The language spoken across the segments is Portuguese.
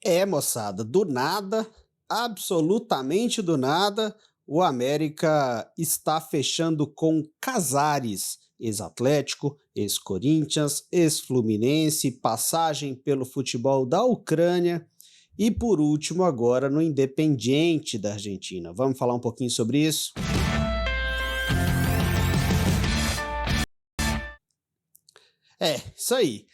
É, moçada, do nada, absolutamente do nada, o América está fechando com Casares, ex-Atlético, ex-Corinthians, ex-Fluminense, passagem pelo futebol da Ucrânia e, por último, agora no Independiente da Argentina. Vamos falar um pouquinho sobre isso? Isso aí.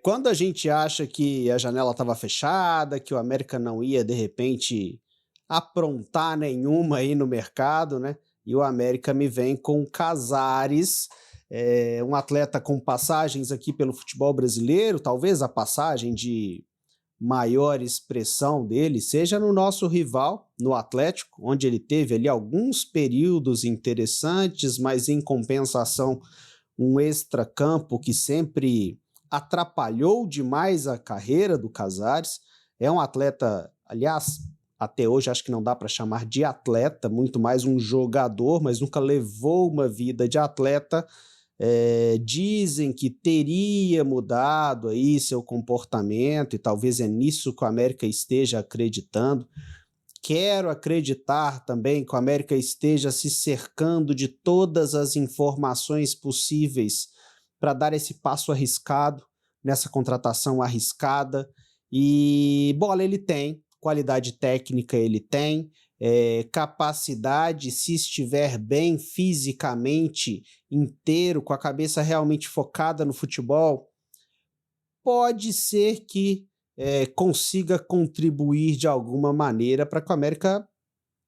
Quando a gente acha que a janela estava fechada, que o América não ia, de repente, aprontar nenhuma aí no mercado, né? E o América me vem com Casares, um atleta com passagens aqui pelo futebol brasileiro, talvez a passagem de maior expressão dele seja no nosso rival, no Atlético, onde ele teve ali alguns períodos interessantes, mas em compensação um extracampo que sempre atrapalhou demais a carreira do Casares. É um atleta, aliás, até hoje acho que não dá para chamar de atleta, muito mais um jogador, mas nunca levou uma vida de atleta. Dizem que teria mudado aí seu comportamento e talvez é nisso que o América esteja acreditando. Quero acreditar também que o América esteja se cercando de todas as informações possíveis para dar esse passo arriscado, nessa contratação arriscada. E bola ele tem, qualidade técnica ele tem, capacidade, se estiver bem fisicamente, inteiro, com a cabeça realmente focada no futebol, pode ser que consiga contribuir de alguma maneira para que o América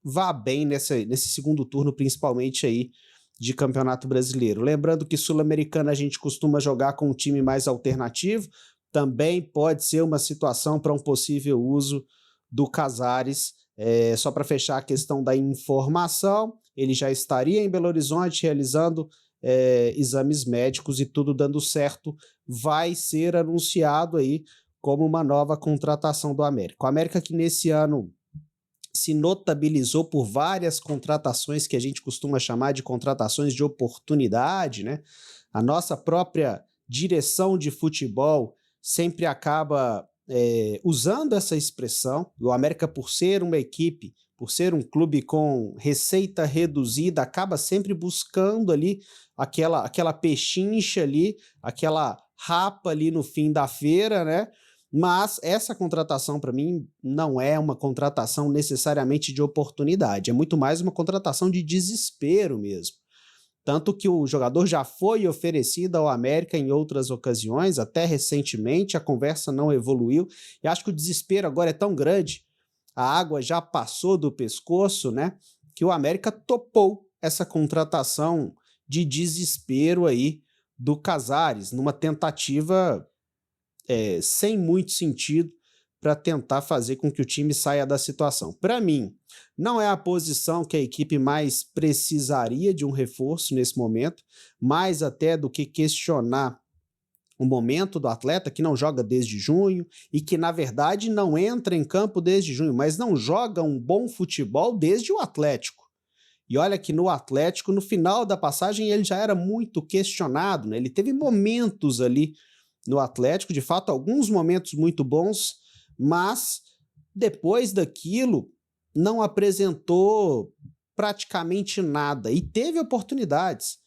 vá bem nesse segundo turno, principalmente aí de Campeonato Brasileiro. Lembrando que Sul-Americana a gente costuma jogar com um time mais alternativo, também pode ser uma situação para um possível uso do Casares. Só para fechar a questão da informação, ele já estaria em Belo Horizonte realizando exames médicos e tudo dando certo, vai ser anunciado aí como uma nova contratação do América. O América que nesse ano se notabilizou por várias contratações que a gente costuma chamar de contratações de oportunidade, né? A nossa própria direção de futebol sempre acaba usando essa expressão. O América, por ser uma equipe, por ser um clube com receita reduzida, acaba sempre buscando ali aquela pechincha ali, aquela rapa ali no fim da feira, né? Mas essa contratação, para mim, não é uma contratação necessariamente de oportunidade, é muito mais uma contratação de desespero mesmo. Tanto que o jogador já foi oferecido ao América em outras ocasiões, até recentemente, a conversa não evoluiu, e acho que o desespero agora é tão grande, a água já passou do pescoço, né, que o América topou essa contratação de desespero aí do Casares, numa tentativa sem muito sentido para tentar fazer com que o time saia da situação. Para mim, não é a posição que a equipe mais precisaria de um reforço nesse momento, mais até do que questionar o momento do atleta que não joga desde junho e que, na verdade, não entra em campo desde junho, mas não joga um bom futebol desde o Atlético. E olha que no Atlético, no final da passagem, ele já era muito questionado, né? Ele teve momentos ali no Atlético, de fato, alguns momentos muito bons, mas depois daquilo não apresentou praticamente nada e teve oportunidades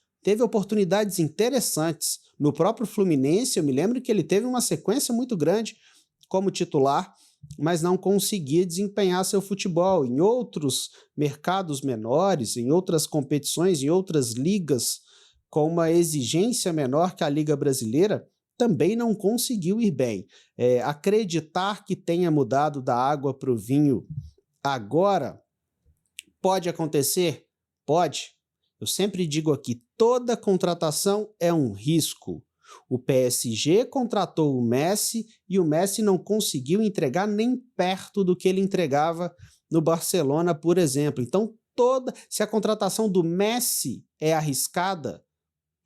interessantes. No próprio Fluminense, eu me lembro que ele teve uma sequência muito grande como titular, mas não conseguia desempenhar seu futebol. Em outros mercados menores, em outras competições, em outras ligas com uma exigência menor que a Liga Brasileira, também não conseguiu ir bem. Acreditar que tenha mudado da água para o vinho agora pode acontecer? Pode. Eu sempre digo aqui, toda contratação é um risco. O PSG contratou o Messi e o Messi não conseguiu entregar nem perto do que ele entregava no Barcelona, por exemplo. Então, se a contratação do Messi é arriscada,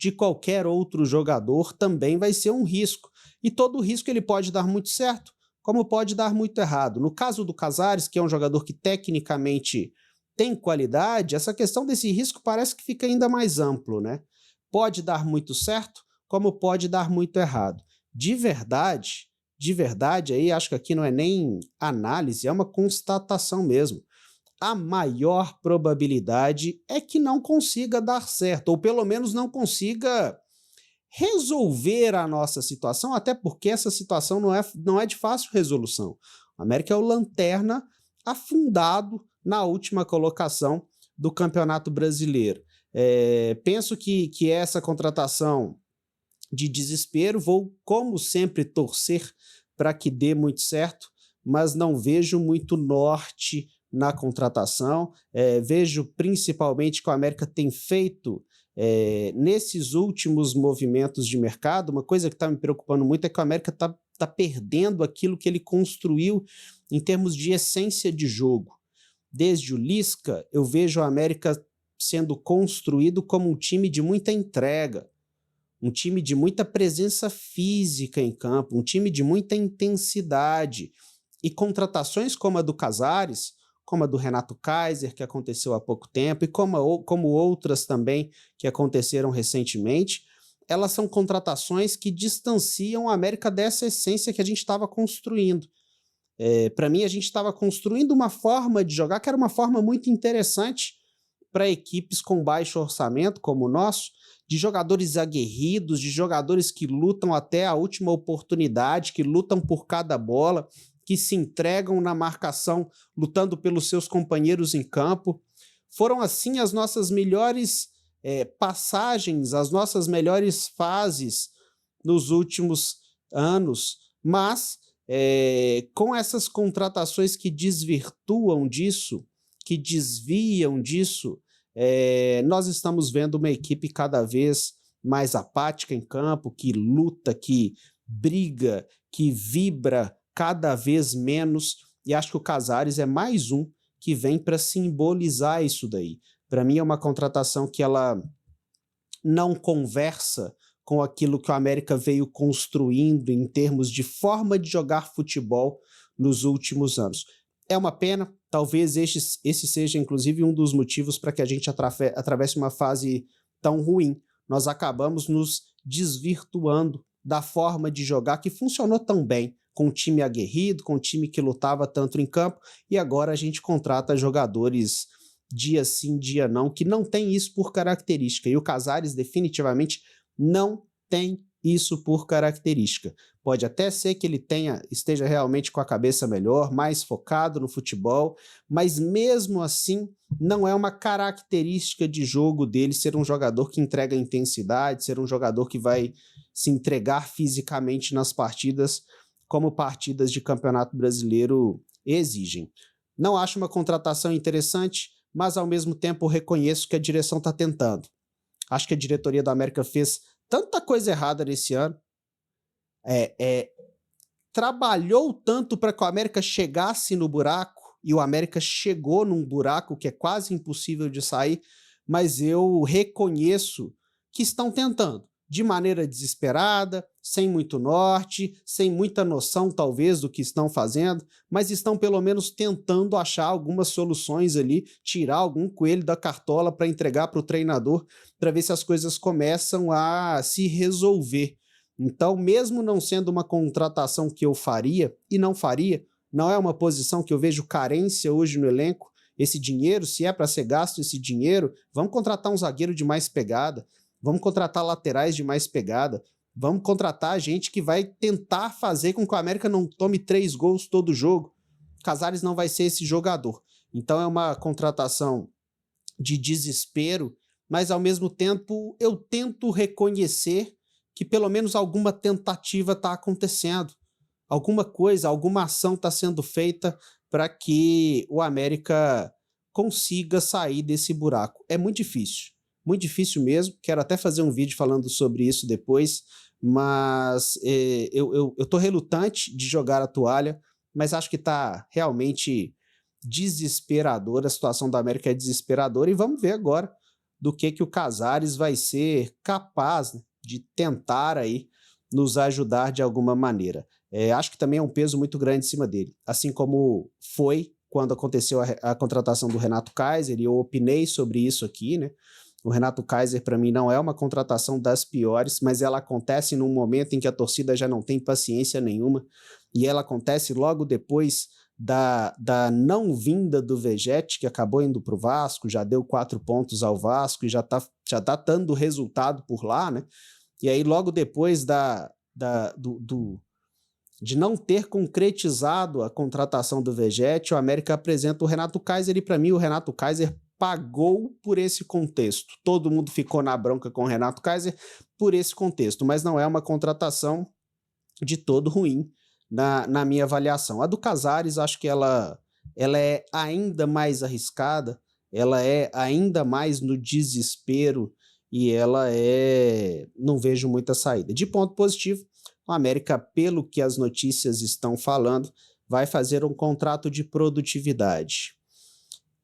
de qualquer outro jogador também vai ser um risco. E todo risco ele pode dar muito certo, como pode dar muito errado. No caso do Casares, que é um jogador que tecnicamente tem qualidade, essa questão desse risco parece que fica ainda mais amplo, né? Pode dar muito certo, como pode dar muito errado. De verdade, de verdade aí, acho que aqui não é nem análise, é uma constatação mesmo. A maior probabilidade é que não consiga dar certo, ou pelo menos não consiga resolver a nossa situação, até porque essa situação não é de fácil resolução. O América é o lanterna afundado na última colocação do Campeonato Brasileiro. Penso que essa contratação de desespero, vou, como sempre, torcer para que dê muito certo, mas não vejo muito norte na contratação. Vejo principalmente que o América tem feito nesses últimos movimentos de mercado. Uma coisa que está me preocupando muito é que o América está perdendo aquilo que ele construiu em termos de essência de jogo. Desde o Lisca, eu vejo o América sendo construído como um time de muita entrega, um time de muita presença física em campo, um time de muita intensidade. E contratações como a do Casares, como a do Renato Kaiser, que aconteceu há pouco tempo, e como outras também que aconteceram recentemente, elas são contratações que distanciam a América dessa essência que a gente estava construindo. Para mim, a gente estava construindo uma forma de jogar que era uma forma muito interessante para equipes com baixo orçamento, como o nosso, de jogadores aguerridos, de jogadores que lutam até a última oportunidade, que lutam por cada bola, que se entregam na marcação, lutando pelos seus companheiros em campo. Foram, assim, as nossas melhores passagens, as nossas melhores fases nos últimos anos, mas com essas contratações que desvirtuam disso, que desviam disso, nós estamos vendo uma equipe cada vez mais apática em campo, que luta, que briga, que vibra cada vez menos, e acho que o Casares é mais um que vem para simbolizar isso daí. Para mim é uma contratação que ela não conversa com aquilo que o América veio construindo em termos de forma de jogar futebol nos últimos anos. É uma pena, talvez esse seja inclusive um dos motivos para que a gente atravesse uma fase tão ruim. Nós acabamos nos desvirtuando da forma de jogar que funcionou tão bem, com um time aguerrido, com um time que lutava tanto em campo, e agora a gente contrata jogadores dia sim, dia não, que não tem isso por característica, e o Casares definitivamente não tem isso por característica. Pode até ser que ele esteja realmente com a cabeça melhor, mais focado no futebol, mas mesmo assim não é uma característica de jogo dele ser um jogador que entrega intensidade, ser um jogador que vai se entregar fisicamente nas partidas, como partidas de Campeonato Brasileiro exigem. Não acho uma contratação interessante, mas ao mesmo tempo reconheço que a direção está tentando. Acho que a diretoria do América fez tanta coisa errada nesse ano, trabalhou tanto para que o América chegasse no buraco, e o América chegou num buraco que é quase impossível de sair, mas eu reconheço que estão tentando, de maneira desesperada, sem muito norte, sem muita noção talvez do que estão fazendo, mas estão pelo menos tentando achar algumas soluções ali, tirar algum coelho da cartola para entregar para o treinador, para ver se as coisas começam a se resolver. Então, mesmo não sendo uma contratação que eu faria, e não faria, não é uma posição que eu vejo carência hoje no elenco, esse dinheiro, se é para ser gasto esse dinheiro, vamos contratar um zagueiro de mais pegada, vamos contratar laterais de mais pegada, vamos contratar gente que vai tentar fazer com que o América não tome 3 gols todo jogo. Casares não vai ser esse jogador. Então é uma contratação de desespero, mas ao mesmo tempo eu tento reconhecer que pelo menos alguma tentativa está acontecendo. Alguma coisa, alguma ação está sendo feita para que o América consiga sair desse buraco. É muito difícil mesmo. Quero até fazer um vídeo falando sobre isso depois, mas eu estou relutante de jogar a toalha, mas acho que está realmente desesperadora, a situação da América é desesperadora, e vamos ver agora do que o Casares vai ser capaz, né, de tentar aí nos ajudar de alguma maneira. Acho que também é um peso muito grande em cima dele, assim como foi quando aconteceu a contratação do Renato Kaiser, e eu opinei sobre isso aqui, né? O Renato Kaiser, para mim, não é uma contratação das piores, mas ela acontece num momento em que a torcida já não tem paciência nenhuma, e ela acontece logo depois da não vinda do Vegetti, que acabou indo para o Vasco, já deu 4 pontos ao Vasco e já tá dando resultado por lá, né? E aí, logo depois de não ter concretizado a contratação do Vegetti, o América apresenta o Renato Kaiser e, para mim, o Renato Kaiser pagou por esse contexto. Todo mundo ficou na bronca com o Renato Kaiser por esse contexto, mas não é uma contratação de todo ruim na minha avaliação. A do Casares, acho que ela é ainda mais arriscada, ela é ainda mais no desespero e não vejo muita saída. De ponto positivo, o América, pelo que as notícias estão falando, vai fazer um contrato de produtividade.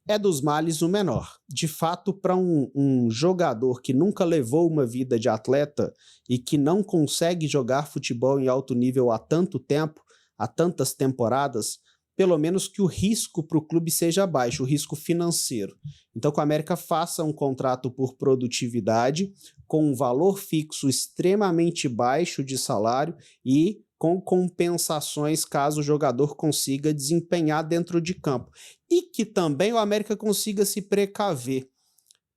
É dos males o menor. De fato, para um jogador que nunca levou uma vida de atleta e que não consegue jogar futebol em alto nível há tanto tempo, há tantas temporadas, pelo menos que o risco para o clube seja baixo, o risco financeiro. Então, que o América faça um contrato por produtividade, com um valor fixo extremamente baixo de salário e com compensações caso o jogador consiga desempenhar dentro de campo. E que também o América consiga se precaver.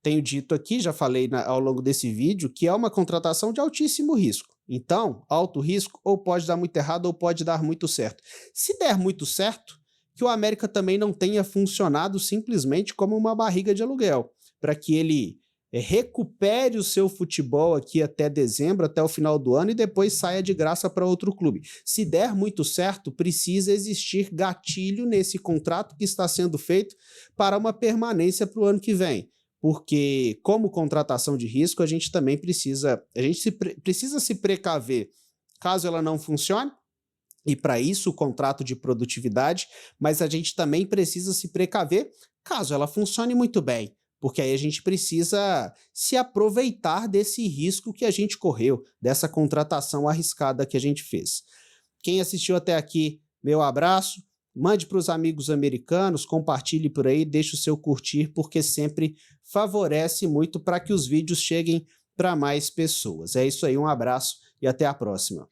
Tenho dito aqui, já falei ao longo desse vídeo, que é uma contratação de altíssimo risco. Então, alto risco, ou pode dar muito errado ou pode dar muito certo. Se der muito certo, que o América também não tenha funcionado simplesmente como uma barriga de aluguel, para que ele recupere o seu futebol aqui até dezembro, até o final do ano, e depois saia de graça para outro clube. Se der muito certo, precisa existir gatilho nesse contrato que está sendo feito para uma permanência para o ano que vem. Porque, como contratação de risco, a gente também precisa se precaver caso ela não funcione, e para isso o contrato de produtividade, mas a gente também precisa se precaver caso ela funcione muito bem, porque aí a gente precisa se aproveitar desse risco que a gente correu, dessa contratação arriscada que a gente fez. Quem assistiu até aqui, meu abraço. Mande para os amigos americanos, compartilhe por aí, deixe o seu curtir, porque sempre favorece muito para que os vídeos cheguem para mais pessoas. É isso aí, um abraço e até a próxima.